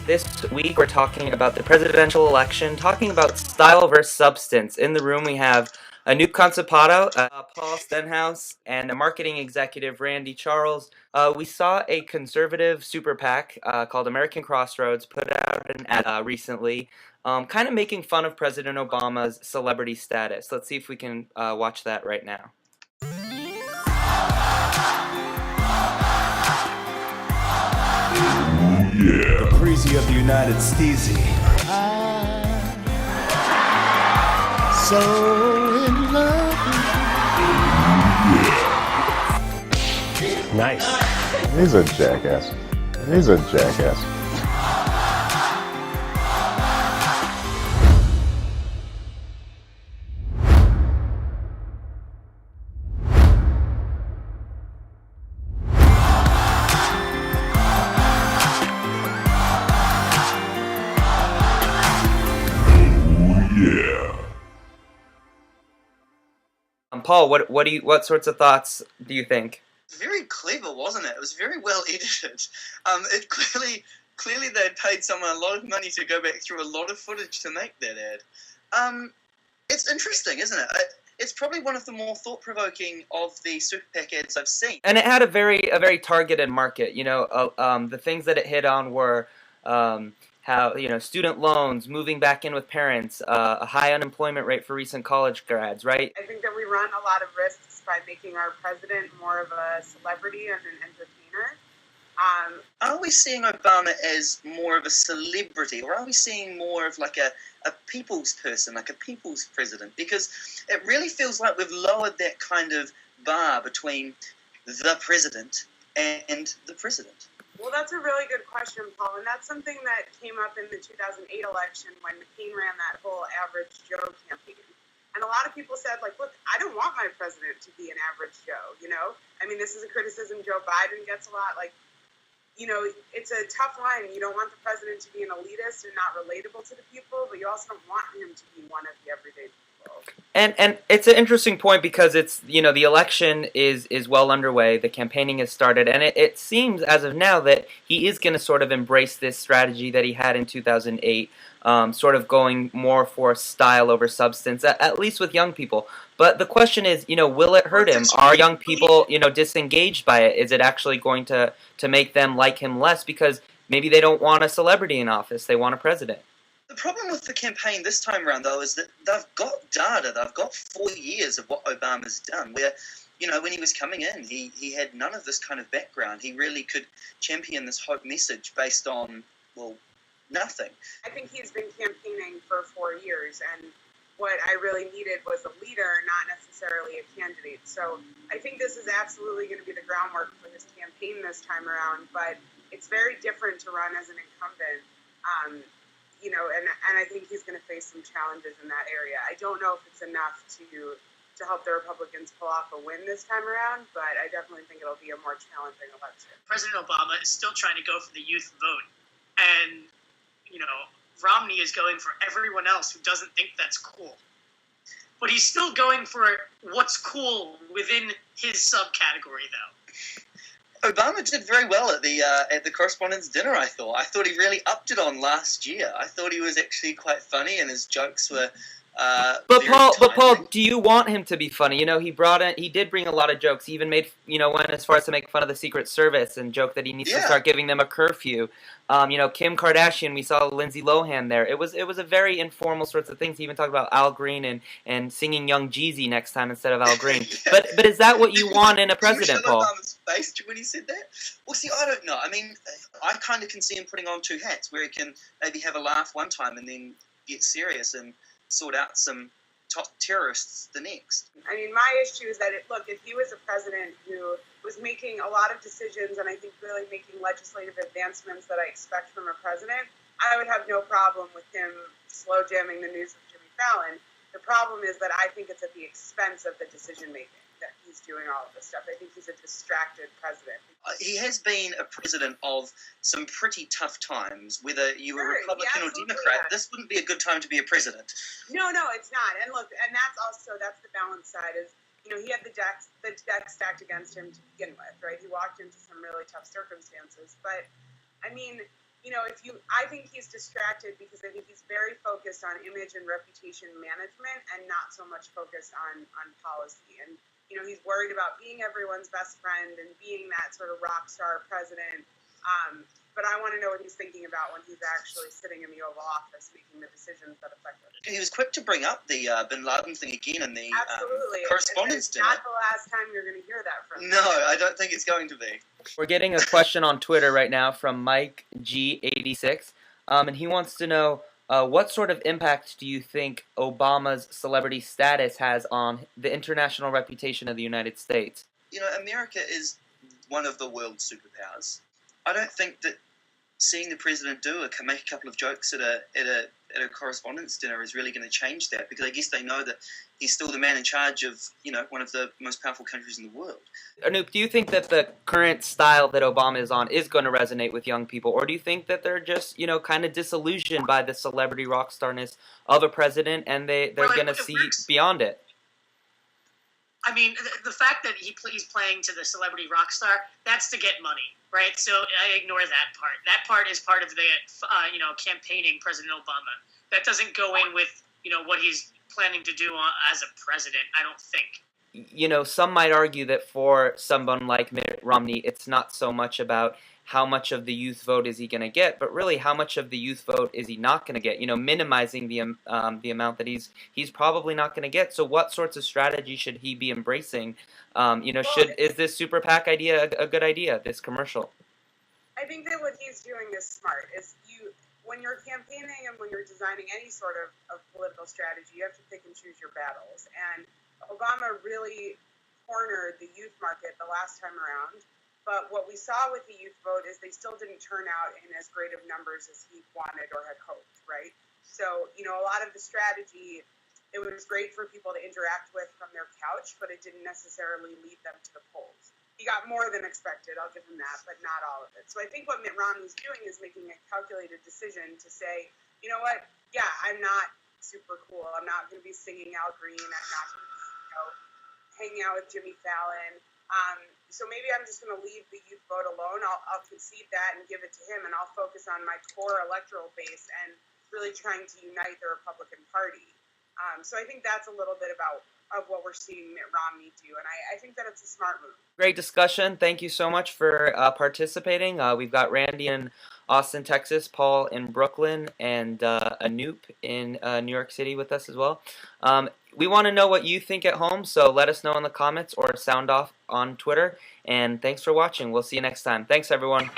This week we're talking about the presidential election, talking about style versus substance. In the room we have Anoop Concepato, Paul Stenhouse, and a marketing executive, Randy Charles. We saw a conservative super PAC called American Crossroads put out an ad recently, kind of making fun of President Obama's celebrity status. Let's see if we can watch that right now. Yeah. The breezy of the United Steezy. So in love. Yeah. Nice. He's a jackass. He's a jackass. Paul, what sorts of thoughts do you think? Very clever, wasn't it? It was very well edited. It clearly they'd paid someone a lot of money to go back through a lot of footage to make that ad. It's interesting, isn't it? It's probably one of the more thought-provoking of the Super PAC ads I've seen. And it had a very targeted market. You know, the things that it hit on were how, student loans, moving back in with parents, a high unemployment rate for recent college grads, right? I think that we run a lot of risks by making our president more of a celebrity and an entertainer. Are we seeing Obama as more of a celebrity, or are we seeing more of like a people's person, like a people's president? Because it really feels like we've lowered that kind of bar between the president and the president. Well, that's a really good question, Paul, and that's something that came up in the 2008 election when McCain ran that whole Average Joe campaign. And a lot of people said, like, look, I don't want my president to be an average Joe, I mean, this is a criticism Joe Biden gets a lot. Like, it's a tough line. You don't want the president to be an elitist and not relatable to the people, but you also don't want him to be one of the everyday people. And it's an interesting point because it's, the election is well underway, the campaigning has started, and it seems as of now that he is going to sort of embrace this strategy that he had in 2008, sort of going more for style over substance, at least with young people. But the question is, will it hurt him? Are young people, disengaged by it? Is it actually going to make them like him less because maybe they don't want a celebrity in office, they want a president? The problem with the campaign this time around, though, is that they've got data. They've got 4 years of what Obama's done, where, when he was coming in, he had none of this kind of background. He really could champion this hope message based on, well, nothing. I think he's been campaigning for 4 years, and what I really needed was a leader, not necessarily a candidate. So I think this is absolutely going to be the groundwork for his campaign this time around, but it's very different to run as an incumbent. And I think he's going to face some challenges in that area. I don't know if it's enough to help the Republicans pull off a win this time around, but I definitely think it'll be a more challenging election. President Obama is still trying to go for the youth vote, and, Romney is going for everyone else who doesn't think that's cool. But he's still going for what's cool within his subcategory, though. Obama did very well at the Correspondents' Dinner, I thought. I thought he really upped it on last year. I thought he was actually quite funny, and his jokes were But Paul, do you want him to be funny? He did bring a lot of jokes. He even made, went as far as to make fun of the Secret Service and joke that he needs to start giving them a curfew. Kim Kardashian, we saw Lindsay Lohan there. It was a very informal sorts of things. He even talked about Al Green and singing Young Jeezy next time instead of Al Green. But is that what you want in a president, Paul? Obama's face when he said that? Well, see, I don't know. I mean, I kind of can see him putting on two hats, where he can maybe have a laugh one time and then get serious and sort out some top terrorists the next. I mean, my issue is that, if he was a president who was making a lot of decisions and I think really making legislative advancements that I expect from a president, I would have no problem with him slow jamming the news with Jimmy Fallon. The problem is that I think it's at the expense of the decision making that he's doing all of this stuff. I think he's a distracted president. He has been a president of some pretty tough times, whether you were Republican or Democrat. This wouldn't be a good time to be a president. No, it's not. And look, and that's the balance side is, he had the deck stacked against him to begin with, right? He walked into some really tough circumstances. But, I mean, I think he's distracted because I think he's very focused on image and reputation management and not so much focused on policy. And, he's worried about being everyone's best friend and being that sort of rock star president. But I want to know what he's thinking about when he's actually sitting in the Oval Office making the decisions that affect us. He was quick to bring up the Bin Laden thing again in the correspondence dinner. Not the last time you're going to hear that from him. No, I don't think it's going to be. We're getting a question on Twitter right now from Mike G86, and he wants to know what sort of impact do you think Obama's celebrity status has on the international reputation of the United States? America is one of the world's superpowers. I don't think that seeing the president make a couple of jokes at a correspondence dinner is really going to change that, because I guess they know that he's still the man in charge of one of the most powerful countries in the world. Anoop, do you think that the current style that Obama is on is going to resonate with young people, or do you think that they're just kind of disillusioned by the celebrity rock starness of a president and they're going to see beyond it? I mean, the fact that he's playing to the celebrity rock star, that's to get money, right? So I ignore that part. That part is part of the, campaigning President Obama. That doesn't go in with, what he's planning to do as a president, I don't think. Some might argue that for someone like Mitt Romney, it's not so much about how much of the youth vote is he going to get, but really how much of the youth vote is he not going to get, minimizing the amount that he's probably not going to get. So what sorts of strategy should he be embracing? Is this super PAC idea a good idea, this commercial? I think that what he's doing is smart. When you're campaigning and when you're designing any sort of political strategy, you have to pick and choose your battles. And Obama really cornered the youth market the last time around. But what we saw with the youth vote is they still didn't turn out in as great of numbers as he wanted or had hoped, right? So, a lot of the strategy, it was great for people to interact with from their couch, but it didn't necessarily lead them to the polls. He got more than expected, I'll give him that, but not all of it. So I think what Mitt Romney's doing is making a calculated decision to say, you know what, yeah, I'm not super cool. I'm not going to be singing Al Green. I'm not going to be, hanging out with Jimmy Fallon. So maybe I'm just going to leave the youth vote alone. I'll concede that and give it to him, and I'll focus on my core electoral base and really trying to unite the Republican Party. So I think that's a little bit of what we're seeing Mitt Romney do, and I think that it's a smart move. Great discussion. Thank you so much for participating. We've got Randy in Austin, Texas, Paul in Brooklyn, and Anoop in New York City with us as well. We want to know what you think at home, so let us know in the comments or sound off on Twitter. And thanks for watching. We'll see you next time. Thanks, everyone.